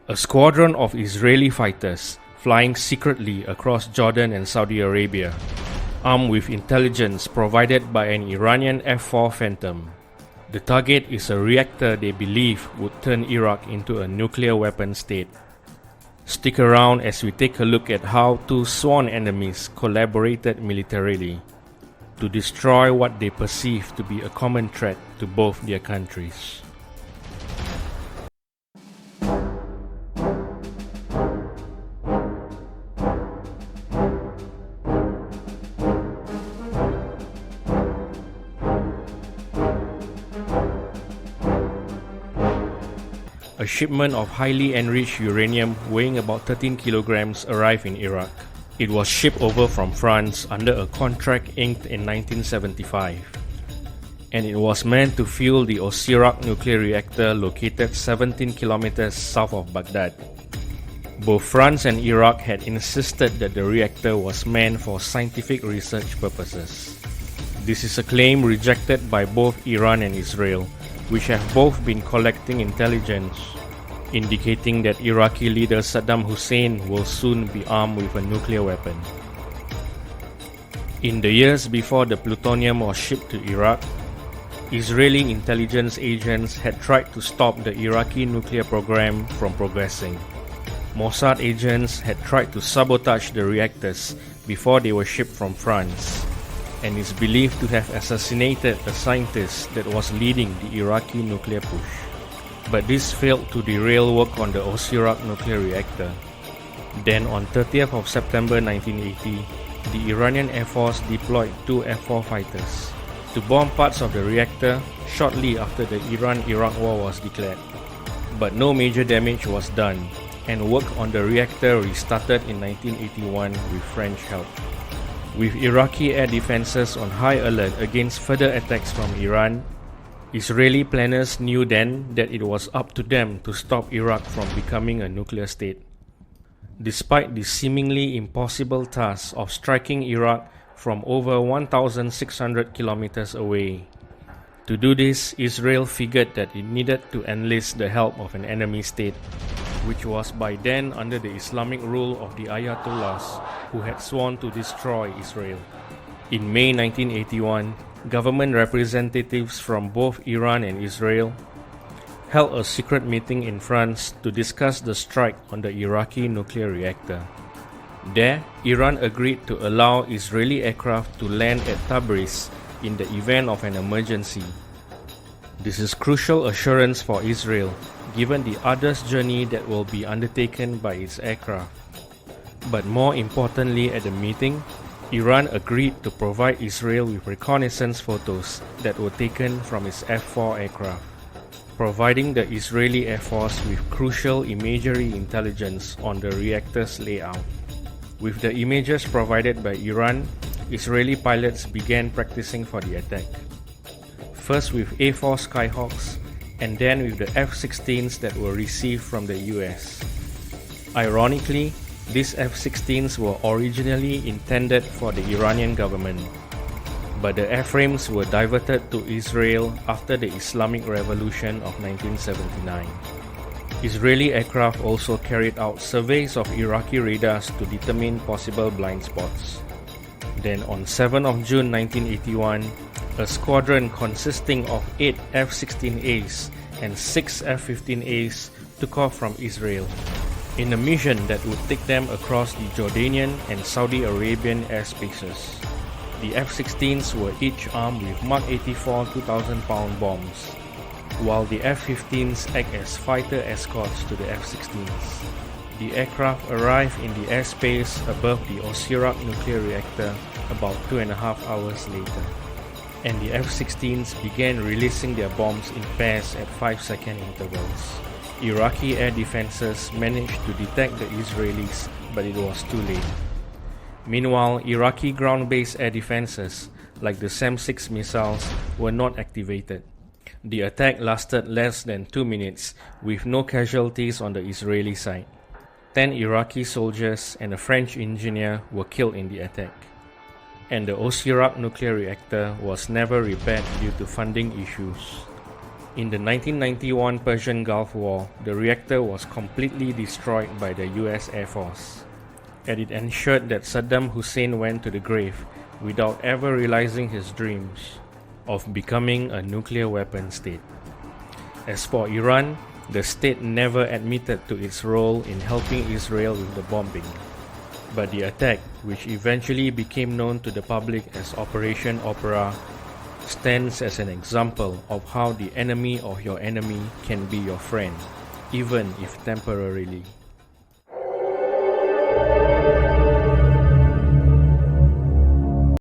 A squadron of Israeli fighters flying secretly across Jordan and Saudi Arabia, armed with intelligence provided by an Iranian F-4 Phantom. The target is a reactor they believe would turn Iraq into a nuclear weapon state. Stick around as we take a look at how two sworn enemies collaborated militarily to destroy what they perceive to be a common threat to both their countries. A shipment of highly enriched uranium weighing about 13 kilograms arrived in Iraq. It was shipped over from France under a contract inked in 1975, and it was meant to fuel the Osirak nuclear reactor located 17 kilometers south of Baghdad. Both France and Iraq had insisted that the reactor was meant for scientific research purposes. This is a claim rejected by both Iran and Israel, which have both been collecting intelligence, indicating that Iraqi leader Saddam Hussein will soon be armed with a nuclear weapon. In the years before the plutonium was shipped to Iraq, Israeli intelligence agents had tried to stop the Iraqi nuclear program from progressing. Mossad agents had tried to sabotage the reactors before they were shipped from France, and is believed to have assassinated the scientist that was leading the Iraqi nuclear push. But this failed to derail work on the Osirak nuclear reactor. Then on 30th of September 1980, the Iranian Air Force deployed two F-4 fighters to bomb parts of the reactor shortly after the Iran-Iraq war was declared. But no major damage was done, and work on the reactor restarted in 1981 with French help. With Iraqi air defenses on high alert against further attacks from Iran, Israeli planners knew then that it was up to them to stop Iraq from becoming a nuclear state. Despite the seemingly impossible task of striking Iraq from over 1,600 kilometers away, to do this, Israel figured that it needed to enlist the help of an enemy state, which was by then under the Islamic rule of the Ayatollahs, who had sworn to destroy Israel. In May 1981, government representatives from both Iran and Israel held a secret meeting in France to discuss the strike on the Iraqi nuclear reactor. There, Iran agreed to allow Israeli aircraft to land at Tabriz in the event of an emergency. This is crucial assurance for Israel, given the arduous journey that will be undertaken by its aircraft. But more importantly, at the meeting, Iran agreed to provide Israel with reconnaissance photos that were taken from its F-4 aircraft, providing the Israeli Air Force with crucial imagery intelligence on the reactor's layout. With the images provided by Iran, Israeli pilots began practicing for the attack. First with A-4 Skyhawks, and then with the F-16s that were received from the US. Ironically, these F-16s were originally intended for the Iranian government, but the airframes were diverted to Israel after the Islamic Revolution of 1979. Israeli aircraft also carried out surveys of Iraqi radars to determine possible blind spots. Then on 7th of June 1981, a squadron consisting of 8 F-16As and 6 F-15As took off from Israel in a mission that would take them across the Jordanian and Saudi Arabian airspaces. The F-16s were each armed with Mark 84 2,000-pound bombs, while the F-15s act as fighter escorts to the F-16s. The aircraft arrived in the airspace above the Osirak nuclear reactor about 2.5 hours later, and the F-16s began releasing their bombs in pairs at 5-second intervals. Iraqi air defenses managed to detect the Israelis, but it was too late. Meanwhile, Iraqi ground-based air defenses, like the SAM-6 missiles, were not activated. The attack lasted less than 2 minutes, with no casualties on the Israeli side. 10 Iraqi soldiers and a French engineer were killed in the attack. And the Osirak nuclear reactor was never repaired due to funding issues. In the 1991 Persian Gulf War, the reactor was completely destroyed by the US Air Force, and it ensured that Saddam Hussein went to the grave without ever realizing his dreams of becoming a nuclear weapon state. As for Iran, the state never admitted to its role in helping Israel with the bombing. But the attack, which eventually became known to the public as Operation Opera, stands as an example of how the enemy of your enemy can be your friend, even if temporarily.